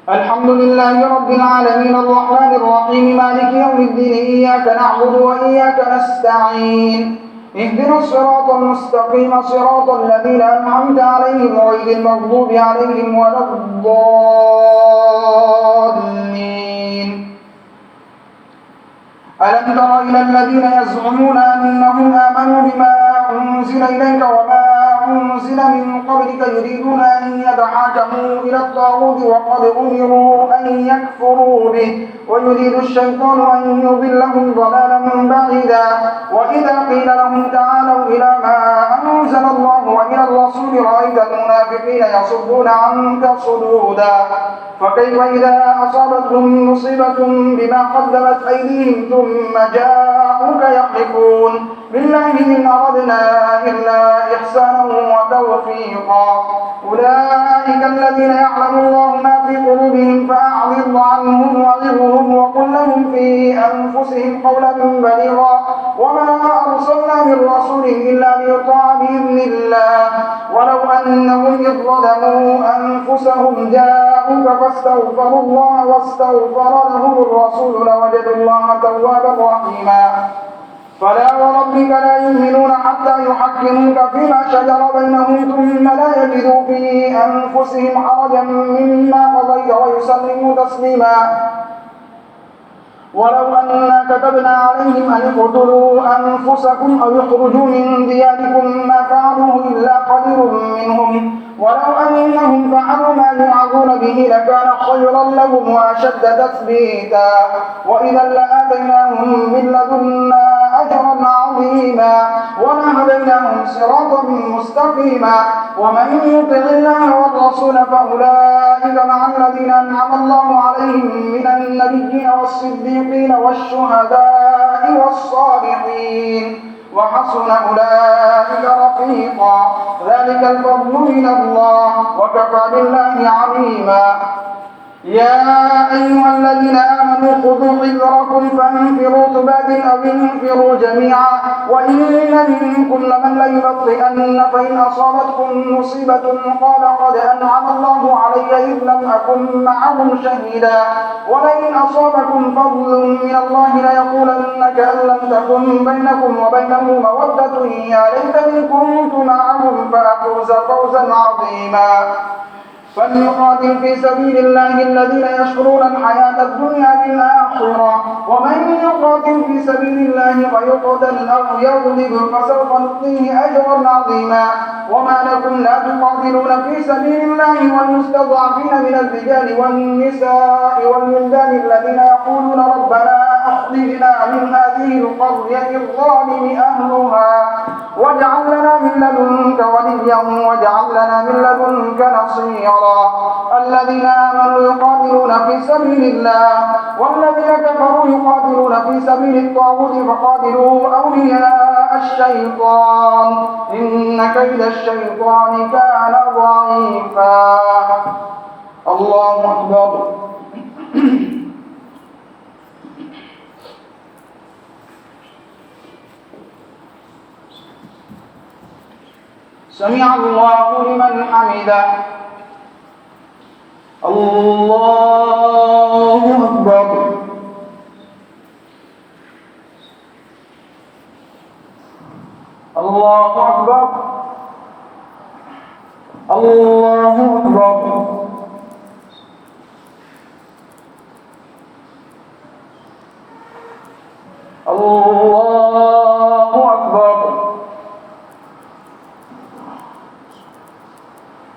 الحمد لله رب العالمين الرحمن الرحيم مالك يوم الدين إياك نعبد وإياك نستعين اهدنا الصراط المستقيم صراط الذين أنعمت عليهم غير المغضوب عليهم ولا الضالين. ألم تر إلى الذين يزعمون أنهم آمنوا بما أنزل إليك وما أنزل من قبلك يريدون أن يتحاكموا إلى الطاغوت وقد أمروا أن يكفروا به ويريد الشيطان أن يضلهم ضلالا بعيدا. وإذا قيل لهم تعالوا إلى ما أنزل الله وإلى الرسول رأيت المنافقين يصدون عنك صدودا. فكيف إذا أصابتهم مصيبة بما قدمت أيديهم ثم جاءوك يحلفون بالله إن أردنا إلا إحسانا وتوفيقا أولئك الذين يعلم الله ما في قلوبهم فأعرض عنهم وعظهم وقل لهم في أنفسهم قولا بليغا. وما أرسلنا من رسول إلا ليطاع بإذن الله ولو أنهم إذ ظلموا أنفسهم جاءوك فاستغفروا الله واستغفر لهم الرسول لوجدوا الله توابا رحيما. فلا وربك لا يؤمنون حتى يحكموك فيما شجر بينهم ثم لا يجدوا في أنفسهم حرجا مما قضيت ويسلموا تسليما. ولو أنا كتبنا عليهم أن اقتلوا أنفسكم أو يخرجوا من دياركم ما فعلوه إلا قليل منهم ولو أنهم فعلوا ما يوعظون به لكان خيرا لهم وأشد تثبيتا وإذا لآتيناهم من لدنا أجرا عظيما ولهديناهم صراطا مستقيما. ومن يطع الله والرسول فأولئك مع الذين أنعم الله عليهم من النبيين والصديقين والشهداء والصالحين وحسن أولئك رفيقا. ذلك الفضل من الله وكفى بالله عليما. يا أيها الذين آمنوا خذوا حذركم فانفروا ثبات أو انفروا جميعا وإن منكم لمن ليبطئن فإن أصابتكم مصيبة قال قد أنعم الله علي إذ لم أكن معهم شهيدا ولئن أصابكم فضل من الله ليقولن كأن لم تكن بينكم وبينه مودة يا ليتني كنت معهم فأفوز فوزا عظيما. فليقاتل في سبيل الله الذين يشرون الحياة الدنيا بالآخرة ومن يقاتل في سبيل الله فيقتل أو يغلب فسوف نؤتيه أجرا عظيما. وما لكم لا تقاتلون في سبيل الله والمستضعفين من الرجال والنساء والولدان الذين يقولون ربنا أخرجنا من هذه القرية الظالم أهلها واجعل لنا من لدنك وليا واجعل لنا من لدنك نصيرا. الذين آمنوا يقاتلون في سبيل الله والذين كفروا يقاتلون في سبيل الطاغوت فقاتلوا أولياء الشيطان إن كيد الشيطان كان ضعيفا. الله أكبر. سمع الله لمن حمده. الله أكبر. الله أكبر. الله أكبر. الله أكبر.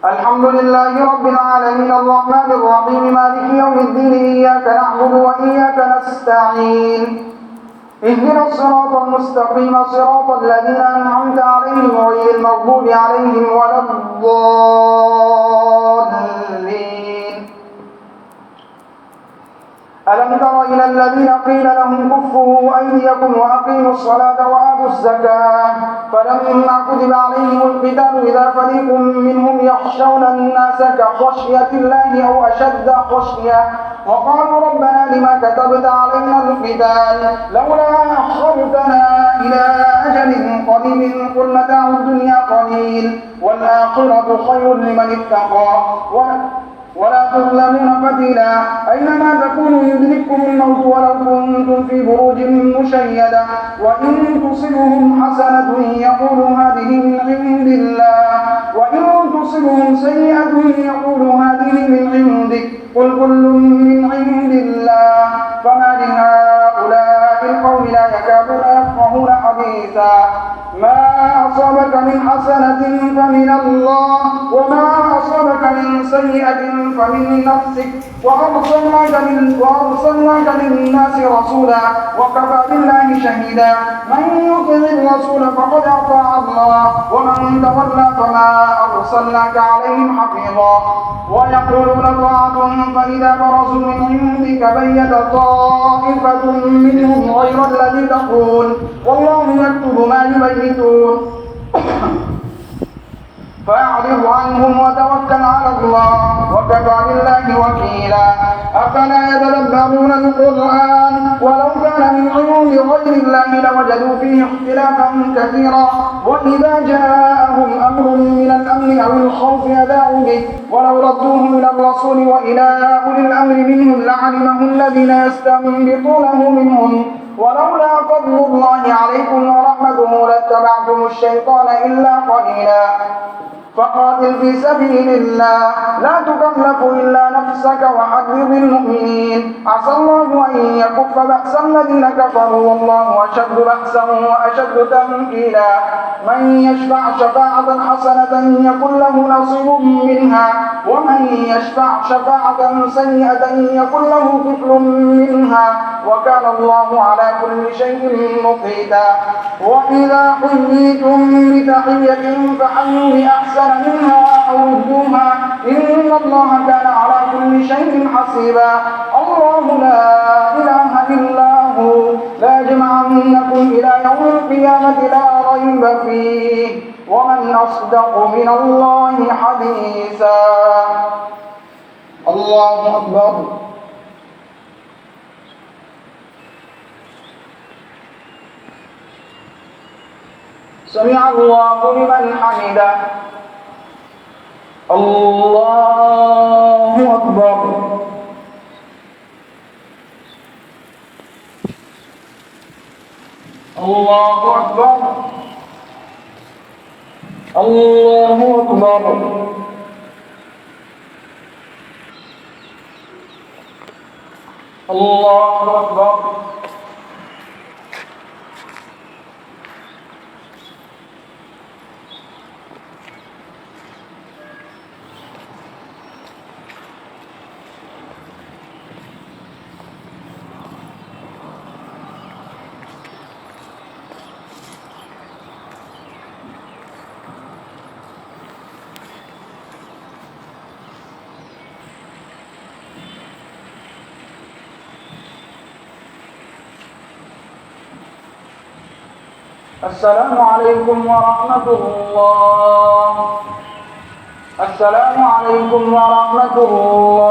الحمد لله رب العالمين الرحمن الرحيم مالك يوم الدين إياك نعبد وإياك نستعين اهدنا الصراط المستقيم صراط الذين أنعمت عليهم غير المغضوب عليهم ولا الضالين. ألم تر إلى الذين قيل لهم كفوا أيديكم وأقيموا الصلاة وآتوا الزكاة فلما كتب عليهم القتال إذا فريق منهم يخشون الناس كخشية الله أو أشد خشية وقالوا ربنا لما كتبت علينا القتال لولا أخرتنا إلى أجل قريب قل متاع الدنيا قليل والآخرة خير لمن اتقى ولا تظلمون فتيلا. أينما تكونوا يدرككم الموت ولو كنتم في بروج مشيدة. وإن تصبهم حسنة يقولوا هذه من عند الله، وإن تصبهم سيئة يقولوا هذه من عندك، قل كل من عند الله. فما لهؤلاء القوم لا يكادون يفقهون حديثا. ما أصابك من حسنة فمن الله، وما أصابك من سيئة فمن نفسك، وأرسلناك للناس رسولا وكفى بالله شهيدا. من يطع الرسول فقد أطاع الله، ومن تولى فما أرسلناك عليهم حفيظا. ويقولون طاعة فإذا برزوا من عندك بيت طائفة منهم غير الذي تقول، والله يكتب ما يبيتون. فأعرض عنهم وتوكل على الله، وكفى بالله وكيلا. أفلا يتدبرون القرآن ولو كان من عند غير الله لوجدوا فيه اختلافا كثيرا. وإذا جاءهم أمر من الأمن أو الخوف أذاعوا به، ولو ردوه إلى الرسول وإلى أولي الأمر منهم لعلمه الذين يستنبطونه منهم. ولولا فضل الله عليكم ورحمته لاتبعتم الشيطان إلا قليلا. فقاتل في سبيل الله لا تكلف إلا نفسك وحرض المؤمنين. عسى الله أن يكف بأس الذين كفروا والله أشد بأسا وأشد تنكيلا. من يشفع شفاعة حسنة يكن له نصيب منها، ومن يشفع شفاعة سيئة يكن له كفل منها، وكان الله على كل شيء مقيتا. وإذا حييتم بتحية فحيوا بأحسن منها أو ردوها إن الله كان على كل شيء حسيبا. الله لا إله إلا هو ليجمعنكم إلى يوم القيامة لا ريب فيه، ومن أصدق من الله حديثا. الله أكبر. سمع الله لمن حمده. الله أكبر. الله أكبر. الله أكبر. الله أكبر. السلام عليكم ورحمة الله. السلام عليكم ورحمة الله.